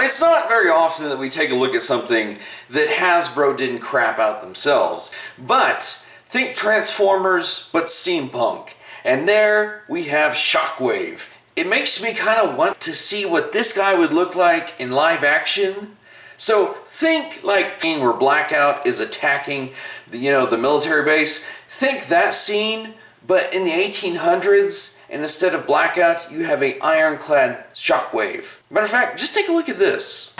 it's not very often that we take a look at something that Hasbro didn't crap out themselves. But think Transformers, but steampunk. And there we have Shockwave. It makes me kind of want to see what this guy would look like in live action. So think like where Blackout is attacking the military base. Think that scene, but in the 1800s, and instead of Blackout, you have an ironclad Shockwave. Matter of fact, just take a look at this.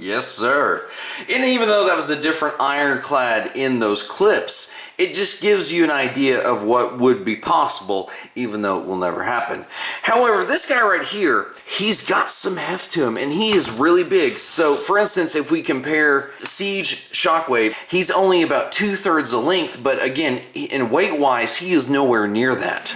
Yes, sir. And even though that was a different ironclad in those clips, it just gives you an idea of what would be possible, even though it will never happen. However, this guy right here, he's got some heft to him, and he is really big. So, for instance, if we compare Siege Shockwave, he's only about 2/3 the length, but again, in weight-wise, he is nowhere near that.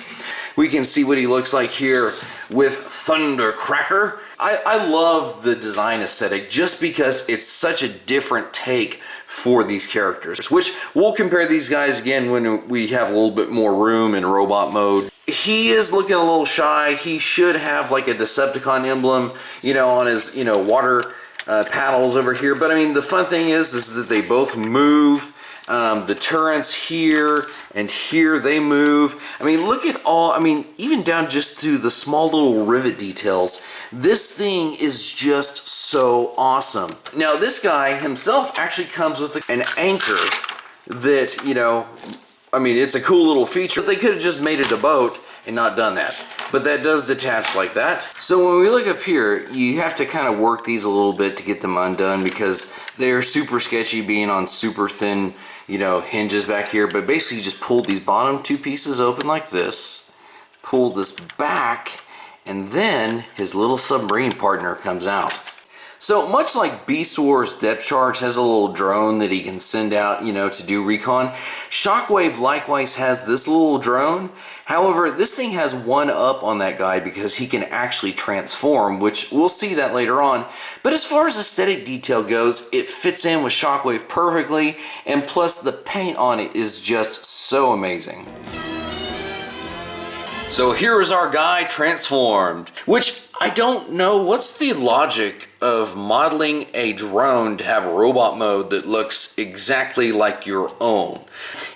We can see what he looks like here with Thundercracker. I love the design aesthetic just because it's such a different take for these characters, which we'll compare these guys again when we have a little bit more room in robot mode. He is looking a little shy. He should have like a Decepticon emblem, on his, water paddles over here. But I mean, the fun thing is that they both move. The turrets here and here, they move. I mean, look at even down just to the small little rivet details. This thing is just so awesome. Now, this guy himself actually comes with an anchor that, it's a cool little feature. They could have just made it a boat and not done that. But that does detach like that. So when we look up here, you have to kind of work these a little bit to get them undone because they're super sketchy being on super thin, hinges back here. But basically you just pull these bottom two pieces open like this, pull this back, and then his little submarine partner comes out. So much like Beast Wars Depth Charge has a little drone that he can send out, to do recon, Shockwave likewise has this little drone. However, this thing has one up on that guy because he can actually transform, which we'll see that later on. But as far as aesthetic detail goes, it fits in with Shockwave perfectly, and plus the paint on it is just so amazing. So here is our guy transformed, which I don't know what's the logic of modeling a drone to have a robot mode that looks exactly like your own.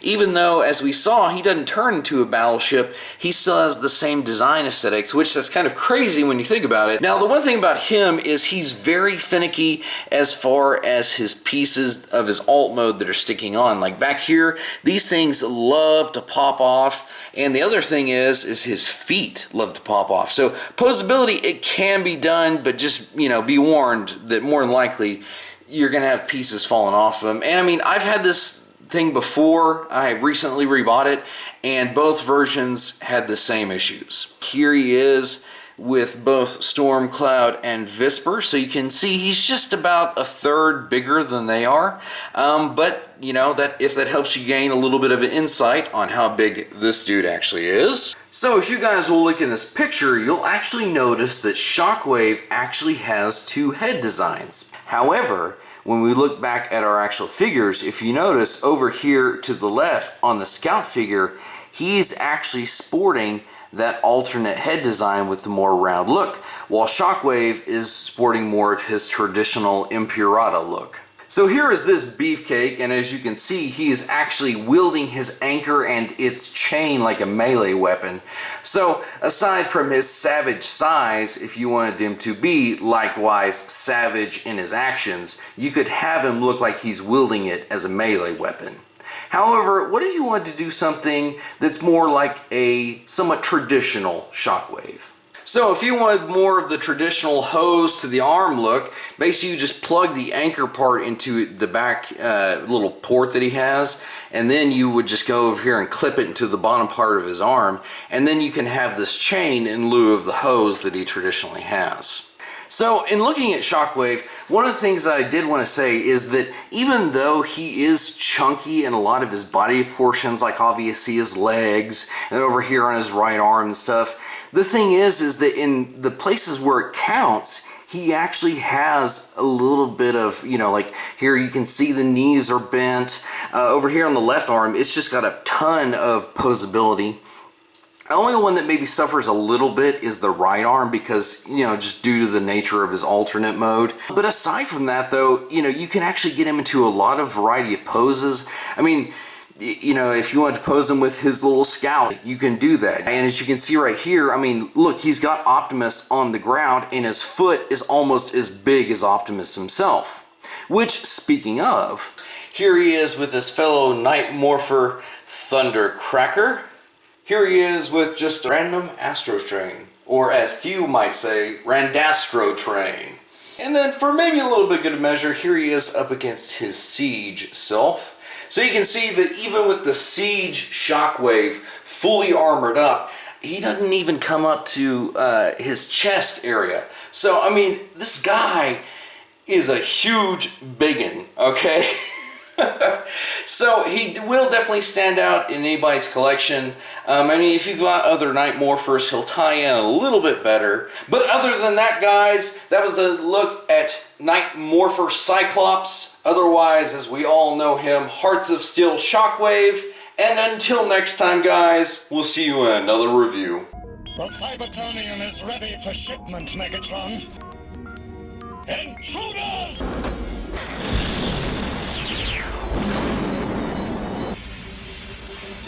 Even though, as we saw, he doesn't turn into a battleship, he still has the same design aesthetics, which that's kind of crazy when you think about it. Now, the one thing about him is he's very finicky as far as his pieces of his alt mode that are sticking on. Like back here, these things love to pop off. And the other thing is his feet love to pop off. So poseability, it can be done, but just, be warned that more than likely you're gonna have pieces falling off of them. And I mean, I've had this thing before. I recently rebought it, and both versions had the same issues. Here he is with both Storm Cloud and Visper, so you can see he's just about 1/3 bigger than they are. But that if that helps you gain a little bit of an insight on how big this dude actually is. So if you guys will look in this picture, you'll actually notice that Shockwave actually has two head designs. However, when we look back at our actual figures, if you notice over here to the left on the Scout figure, he's actually sporting that alternate head design with the more round look, while Shockwave is sporting more of his traditional Impurata look. So here is this beefcake, and as you can see, he is actually wielding his anchor and its chain like a melee weapon. So aside from his savage size, if you wanted him to be likewise savage in his actions, you could have him look like he's wielding it as a melee weapon. However, what if you wanted to do something that's more like a somewhat traditional Shockwave? So if you wanted more of the traditional hose to the arm look, basically you just plug the anchor part into the back little port that he has, and then you would just go over here and clip it into the bottom part of his arm, and then you can have this chain in lieu of the hose that he traditionally has. So in looking at Shockwave, one of the things that I did want to say is that even though he is chunky in a lot of his body portions, like obviously his legs and over here on his right arm and stuff, the thing is that in the places where it counts, he actually has a little bit of, you know, like here you can see the knees are bent. Over here on the left arm, it's just got a ton of poseability. The only one that maybe suffers a little bit is the right arm because, you know, just due to the nature of his alternate mode. But aside from that though, you know, you can actually get him into a lot of variety of poses. I mean, you know, if you want to pose him with his little scout, you can do that. And as you can see right here, I mean, look, he's got Optimus on the ground and his foot is almost as big as Optimus himself. Which, speaking of, here he is with his fellow Night Morpher Thundercracker. Here he is with just a random Astro Train, or as few might say, Randastro Train. And then for maybe a little bit good measure, here he is up against his Siege self. So you can see that even with the Siege Shockwave fully armored up, he doesn't even come up to his chest area. So, I mean, this guy is a huge biggin, okay? So he will definitely stand out in anybody's collection. I mean, if you've got other Night Morphers, he'll tie in a little bit better. But other than that, guys, that was a look at Night Morpher Cyclops. Otherwise, as we all know him, Hearts of Steel Shockwave. And until next time, guys, we'll see you in another review. The Cybertonian is ready for shipment, Megatron. Intruders!